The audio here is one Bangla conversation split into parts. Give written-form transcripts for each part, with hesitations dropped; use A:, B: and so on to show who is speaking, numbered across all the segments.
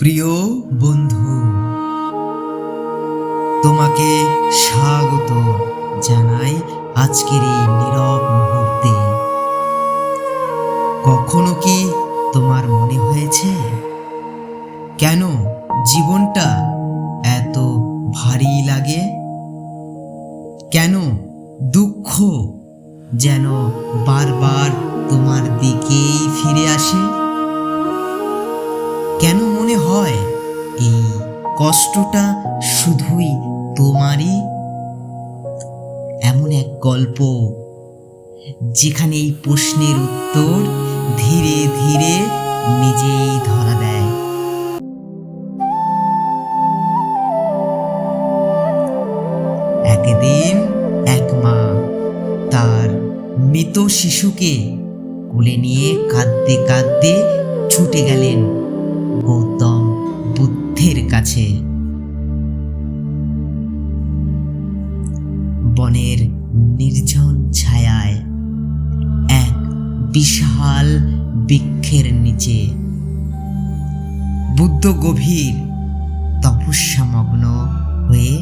A: প্রিয় বন্ধু, তোমাকে স্বাগত জানাই আজকের এই নীরব মুহূর্তে। কখনো কি তোমার মনে হয়েছে কেন জীবনটা এত ভারী লাগে? কেন দুঃখ যেন বারবার তোমার দিকেই ফিরে আসে? কেন মনে হয় এই কষ্টটা শুধুই তোমারই? এমন এক গল্প যেখানে এই প্রশ্নের উত্তর ধীরে ধীরে নিজেই ধরা দেয়। একদিন এক মা তার মৃত শিশুকে কোলে নিয়ে কাঁদতে কাঁদতে ছুটে গেলেন গৌতম বুদ্ধের কাছে। বনের নির্জন ছায়ায় এক বিশাল বৃক্ষের নিচে বুদ্ধ গভীর তপস্যামগ্ন হয়ে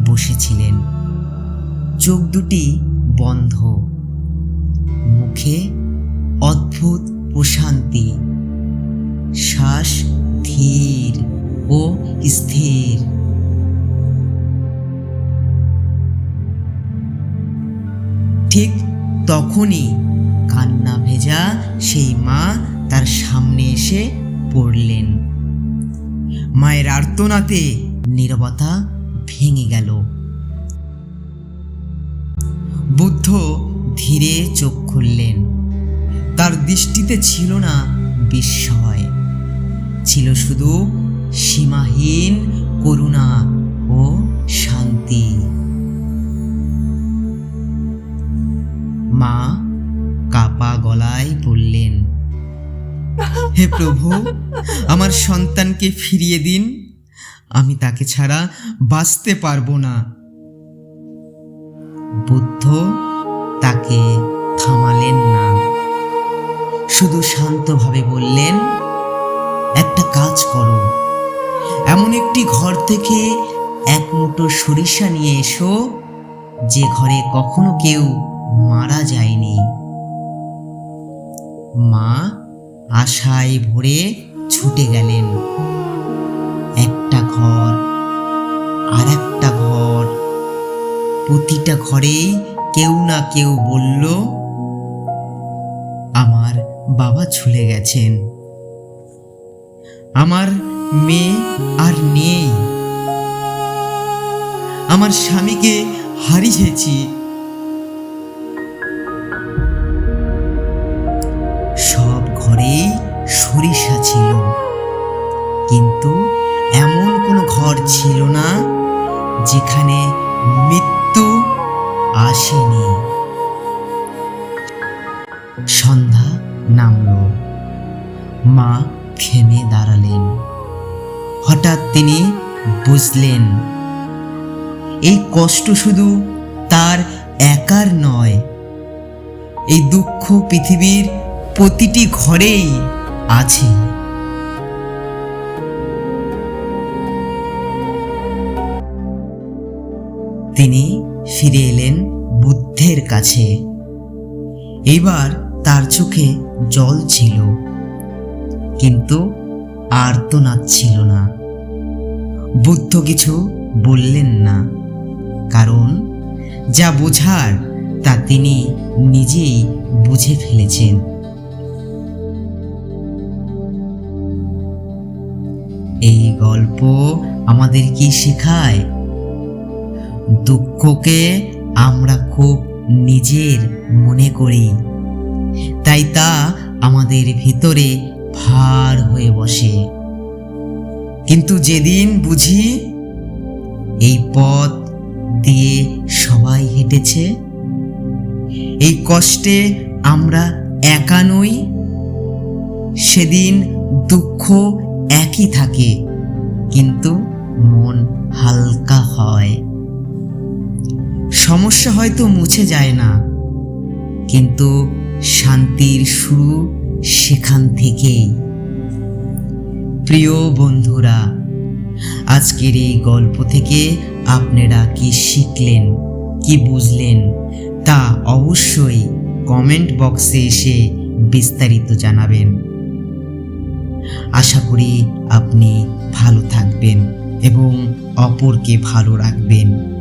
A: বসেছিলেন। চোখ দুটি বন্ধ, মুখে অদ্ভুত প্রশান্তি, শ্বাস ধীর ও স্থির। ঠিক তখনই কান্না ভেজা সেই মা তার সামনে এসে পড়লেন। মায়ের আর্তনাদে নীরবতা ভেঙে গেল। বুদ্ধ ধীরে চোখ খুললেন। তার দৃষ্টিতে ছিল না বিস্ময়, ছিল শুধু সীমাহীন করুণা ও শান্তি। মা কাপা গলায় বললেন, হে প্রভু, আমার সন্তানকে ফিরিয়ে দিন, আমি তাকে ছাড়া বাঁচতে পারবো না। বুদ্ধ তাকে থামালেন না, শুধু শান্তভাবে বললেন, একটা কাজ করো, এমন একটি ঘর থেকে এক মুঠো সরিষা নিয়ে এসো যে ঘরে কখনো কেউ মারা যায়নি। মা আশায় ভরে ছুটে গেলেন। একটা ঘর, আর একটা ঘর, প্রতিটা ঘরেই কেউ না কেউ বলল, আমার বাবা চলে গেছেন, আমার মেয়ে আর নেই, আমার স্বামীকে হারিয়েছি। সব ঘরেই সরিষা ছিল, কিন্তু এমন কোনো ঘর ছিল না যেখানে মৃত্যু আসেনি। সন্ধ্যা নামল। মা থেমে দাঁড়ালেন। হঠাৎ তিনি বুঝলেন, এই কষ্ট শুধু তার একার নয়, এই দুঃখ পৃথিবীর প্রতিটি ঘরেই আছে। তিনি ফিরে এলেন বুদ্ধের কাছে। এইবার তার চোখে জল ছিল, কিন্তু আর্তনাদ ছিল না। বুদ্ধ কিছু বললেন না, কারণ যা বোঝার তা তিনি নিজেই বুঝে ফেলেছেন। এই গল্প আমাদের কি শেখায়? দুঃখকে আমরা খুব নিজের মনে করি, তাই তা আমাদের ভিতরে ভার হয়ে বসে। কিন্তু যেদিন বুঝি এই পথ দিয়ে সবাই হেঁটেছে, এই কষ্টে আমরা একা নই, সেদিন দুঃখ একই থাকে, কিন্তু মন হালকা হয়। সমস্যা হয়তো মুছে যায় না, কিন্তু শান্তির শুরু সেখান থেকেই। প্রিয় বন্ধুরা, আজকের এই গল্প থেকে আপনারা কি শিখলেন, কি বুঝলেন তা অবশ্যই কমেন্ট বক্সে এসে বিস্তারিত জানাবেন। আশা করি আপনি ভালো থাকবেন এবং অপরকে ভালো রাখবেন।